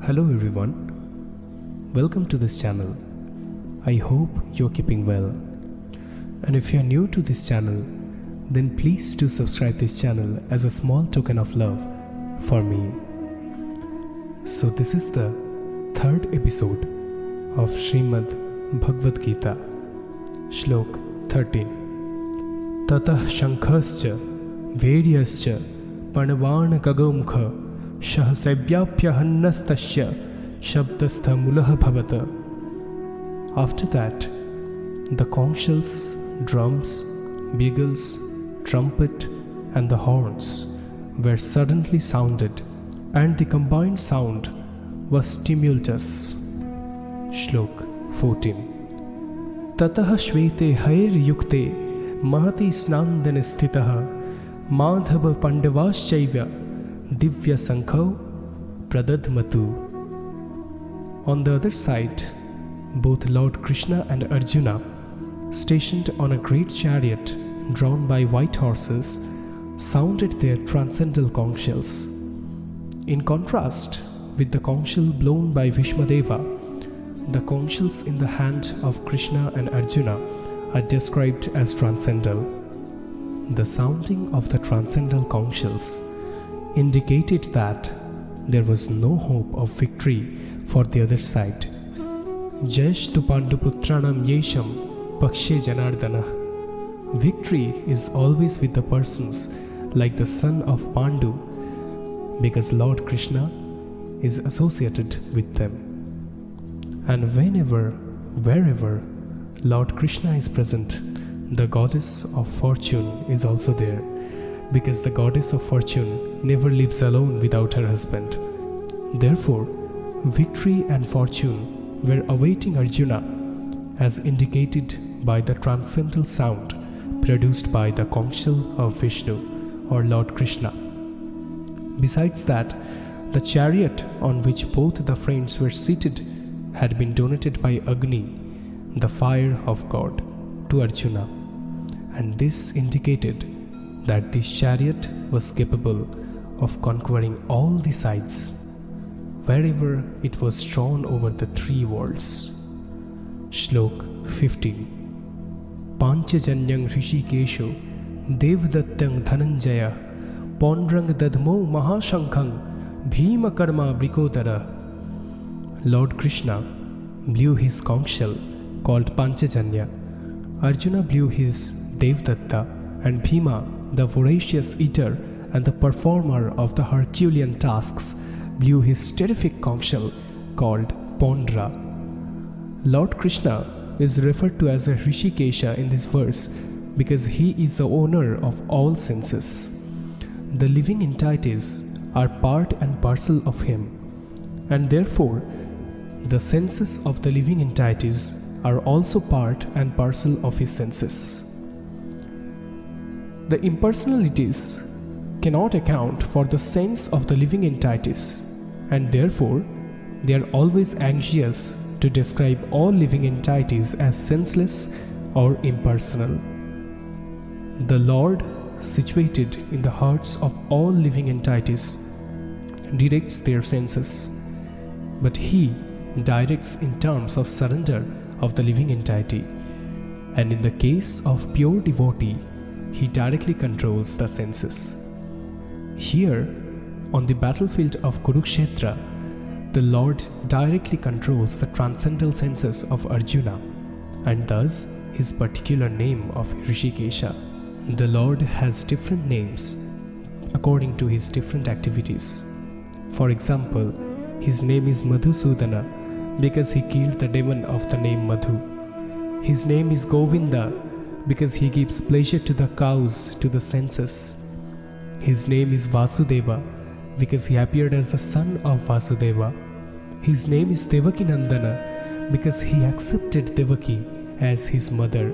Hello everyone, welcome to this channel. I hope you're keeping well. And if you're new to this channel, then please do subscribe this channel as a small token of love for me. So this is the third episode of Srimad Bhagavad Gita, Shlok 13. Tatah shankhascha vedyascha panavana kagomkha Shahasaivyapyahannastasya shabdastha mulah bhavata. After that, the conch shells, drums, bugles, trumpet, and the horns were suddenly sounded, and the combined sound was tumultuous. Shlok 14. Tatah shvete hair yukte mahati snandane sthitaha madhava pandavaschaiva Divya Sankho Pradadmatu. On the other side, both Lord Krishna and Arjuna, stationed on a great chariot drawn by white horses, sounded their transcendental conch shells. In contrast with the conch shell blown by Bhishmadeva, the conch shells in the hand of Krishna and Arjuna are described as transcendental. The sounding of the transcendental conch shells indicated that there was no hope of victory for the other side. Jaishtu Panduputranam Yesham Pakshe Janardana. Victory is always with the persons like the son of Pandu, because Lord Krishna is associated with them. And wherever Lord Krishna is present, the goddess of fortune is also there, because the goddess of fortune never lives alone without her husband. Therefore, victory and fortune were awaiting Arjuna, as indicated by the transcendental sound produced by the conch shell of Vishnu or Lord Krishna. Besides that, the chariot on which both the friends were seated had been donated by Agni, the fire of God, to Arjuna, and this indicated that this chariot was capable of conquering all the sides wherever it was drawn over the three worlds. Shlok 15. Panchajanyang Hrishikesho Devdattang Dhananjaya Pondrang Dadmo Mahashankhang Bhima Karma Brikodara. Lord Krishna blew his conch shell called Panchajanya. Arjuna blew his Devdatta, and Bhima, the voracious eater and the performer of the Herculean tasks, blew his terrific conch shell called Pondra. Lord Krishna is referred to as a Hrishikesha in this verse because he is the owner of all senses. The living entities are part and parcel of him, and therefore the senses of the living entities are also part and parcel of his senses. The impersonalities cannot account for the sense of the living entities, and therefore they are always anxious to describe all living entities as senseless or impersonal. The Lord, situated in the hearts of all living entities, directs their senses, but He directs in terms of surrender of the living entity, and in the case of pure devotee, He directly controls the senses. Here, on the battlefield of Kurukshetra, the Lord directly controls the transcendental senses of Arjuna, and thus his particular name of Hrishikesha. The Lord has different names according to his different activities. For example, his name is Madhusudana because he killed the demon of the name Madhu. His name is Govinda because he gives pleasure to the cows, to the senses. His name is Vasudeva because he appeared as the son of Vasudeva. His name is Devaki Nandana because he accepted Devaki as his mother.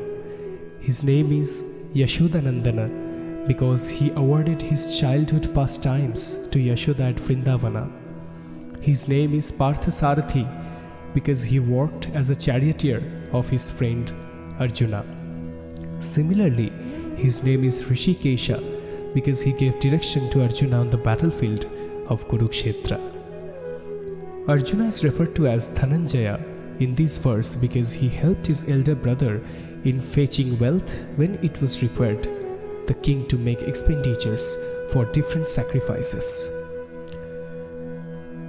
His name is Yashoda Nandana because he awarded his childhood pastimes to Yashoda at Vrindavana. His name is Parthasarathi because he worked as a charioteer of his friend Arjuna. Similarly, his name is Hrishikesha because he gave direction to Arjuna on the battlefield of Kurukshetra. Arjuna is referred to as Dhananjaya in this verse because he helped his elder brother in fetching wealth when it was required the king to make expenditures for different sacrifices.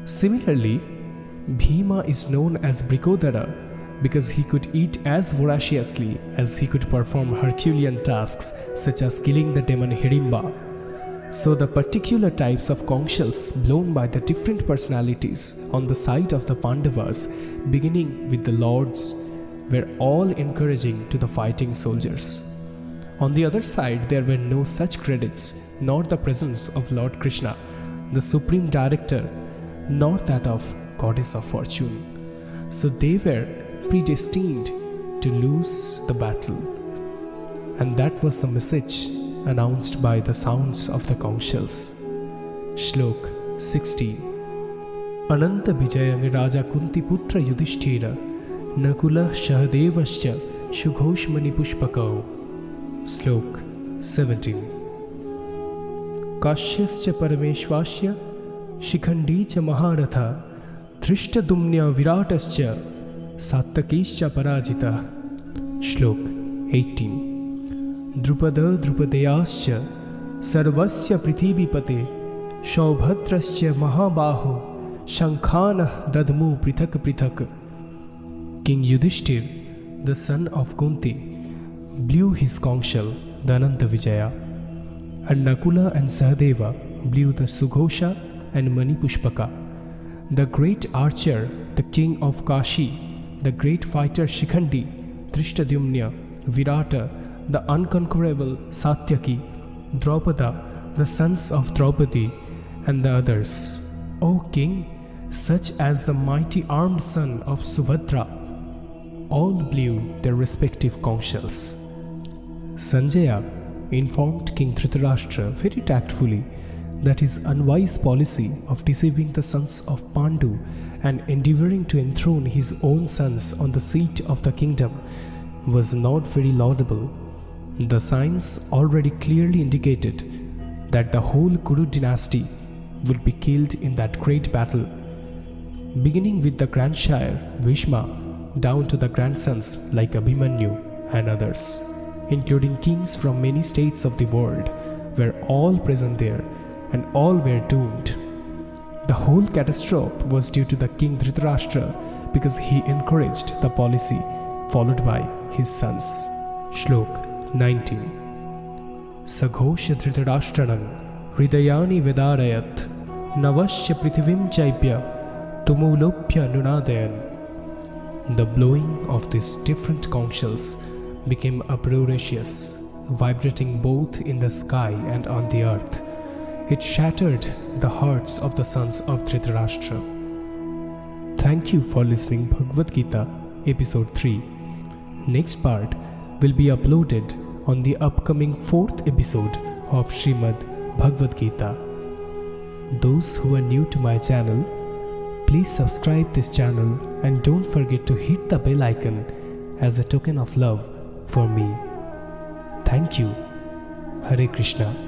Similarly, Bhima is known as Brikodara because he could eat as voraciously as he could perform Herculean tasks such as killing the demon Hirimba. So the particular types of counsels blown by the different personalities on the side of the Pandavas, beginning with the lords, were all encouraging to the fighting soldiers. On the other side, there were no such credits, nor the presence of Lord Krishna, the Supreme Director, nor that of Goddess of Fortune. So they were predestined to lose the battle. And that was the message announced by the sounds of the counsels. Shlok 16. Ananta Vijayam Raja Kunti Putra Yudhishthira Nakula Shahadevascha Shughoshmani Pushpakau. Slok 17. Kashyascha Parameshwasya Shikhandicha Maharatha Drishtadumnya Viratascha Sattakischa Parajita. Shlok 18. Drupada Drupadeyascha Sarvasya Prithivipate Shaubhadrascha Mahabaho Shankhana Dadmu Prithak Prithak. King Yudhishthir, the son of Kunti, blew his counsel, the Ananta Vijaya, and Nakula and Sahadeva blew the Sughosha and Manipushpaka. The great archer, the king of Kashi, the great fighter Shikhandi, Drishtadumnya, Virata, the unconquerable Satyaki, Draupada, the sons of Draupadi, and the others. O king, such as the mighty armed son of Subhadra, all blew their respective counsels. Sanjaya informed King Dhritarashtra very tactfully that his unwise policy of deceiving the sons of Pandu and endeavoring to enthrone his own sons on the seat of the kingdom was not very laudable. The signs already clearly indicated that the whole Kuru dynasty would be killed in that great battle, beginning with the grandsire Bhishma down to the grandsons like Abhimanyu and others, including kings from many states of the world, were all present there and all were doomed. The whole catastrophe was due to the king Dhritarashtra because he encouraged the policy followed by his sons. Shlok 19. Saghosha Dhritarashtranam Hridayani Vedarayat Navasya Prithivim Chaipya Tumulopya Nunadayan. The blowing of these different counsels became uproarious, vibrating both in the sky and on the earth. It shattered the hearts of the sons of Dhritarashtra. Thank you for listening Bhagavad Gita, episode 3. Next part will be uploaded on the upcoming 4th episode of Srimad Bhagavad Gita. Those who are new to my channel, please subscribe this channel and don't forget to hit the bell icon as a token of love for me. Thank you. Hare Krishna.